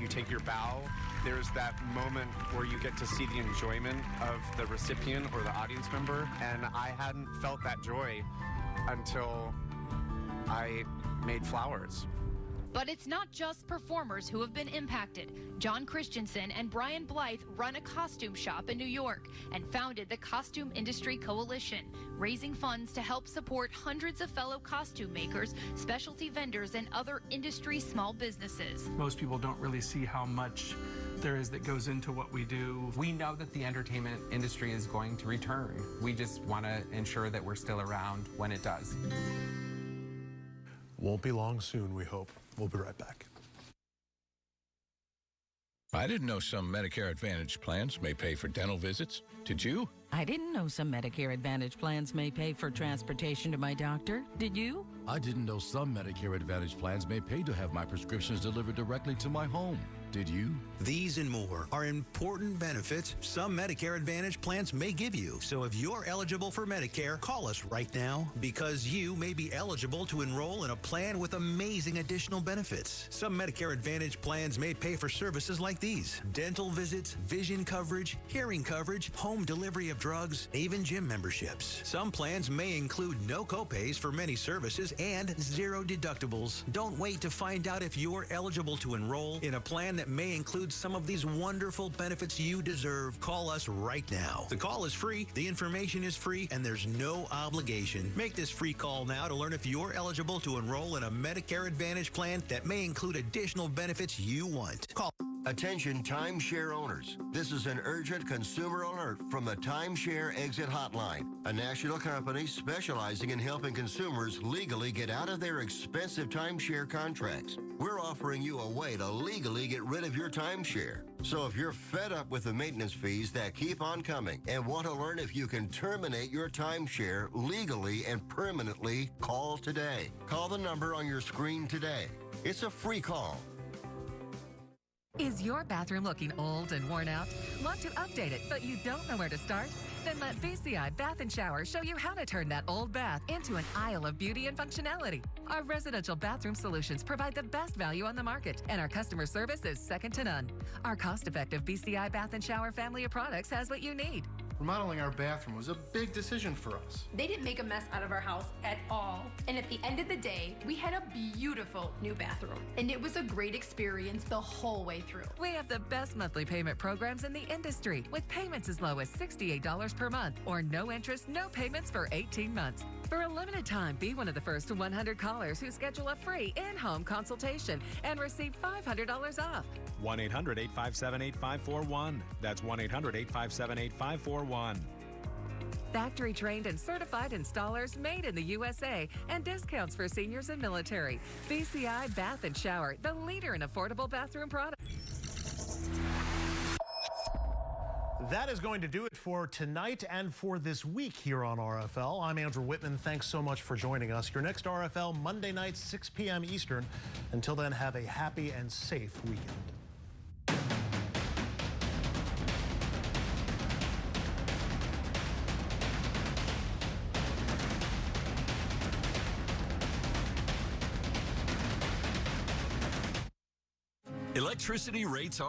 bow, there's that moment where you get to see the enjoyment of the recipient or the audience member, and I hadn't felt that joy until I made flowers. But it's not just performers who have been impacted. John Christensen and Brian Blythe run a costume shop in New York and founded the Costume Industry Coalition, raising funds to help support hundreds of fellow costume makers, specialty vendors, and other industry small businesses. Most people don't really see how much there is that goes into what we do. We know that the entertainment industry is going to return. We just want to ensure that we're still around when it does. Won't be long soon, we hope. We'll be right back. I didn't know some Medicare Advantage plans may pay for dental visits. Did you? I didn't know some Medicare Advantage plans may pay for transportation to my doctor. Did you? I didn't know some Medicare Advantage plans may pay to have my prescriptions delivered directly to my home. Did you? These and more are important benefits some Medicare Advantage plans may give you. So if you're eligible for Medicare, call us right now because you may be eligible to enroll in a plan with amazing additional benefits. Some Medicare Advantage plans may pay for services like these: dental visits, vision coverage, hearing coverage, home delivery of drugs, even gym memberships. Some plans may include no copays for many services and 0 deductibles. Don't wait to find out if you're eligible to enroll in a plan that may include some of these wonderful benefits you deserve. Call us right now. The call is free, the information is free, and there's no obligation. Make this free call now to learn if you're eligible to enroll in a Medicare Advantage plan that may include additional benefits you want. Call. Attention timeshare owners. This is an urgent consumer alert from the Timeshare Exit Hotline, a national company specializing in helping consumers legally get out of their expensive timeshare contracts. We're offering you a way to legally get rid of your timeshare. So if you're fed up with the maintenance fees that keep on coming and want to learn if you can terminate your timeshare legally and permanently, call today. Call the number on your screen today. It's a free call. Is your bathroom looking old and worn out? Want to update it, but you don't know where to start? Then let VCI Bath & Shower show you how to turn that old bath into an aisle of beauty and functionality. Our residential bathroom solutions provide the best value on the market, and our customer service is second to none. Our cost-effective VCI Bath & Shower family of products has what you need. Remodeling our bathroom was a big decision for us. They didn't make a mess out of our house at all. And at the end of the day, we had a beautiful new bathroom. And it was a great experience the whole way through. We have the best monthly payment programs in the industry, with payments as low as $68 per month, or no interest, no payments for 18 months. For a limited time, be one of the first 100 callers who schedule a free in-home consultation and receive $500 off. 1-800-857-8541. That's 1-800-857-8541. Factory trained and certified installers made in the USA, and discounts for seniors and military. VCI Bath & Shower, the leader in affordable bathroom products. That is going to do it for tonight and for this week here on RFL. I'm Andrew Whitman. Thanks so much for joining us. Your next RFL Monday night, 6 p.m. Eastern. Until then, have a happy and safe weekend. Electricity rates are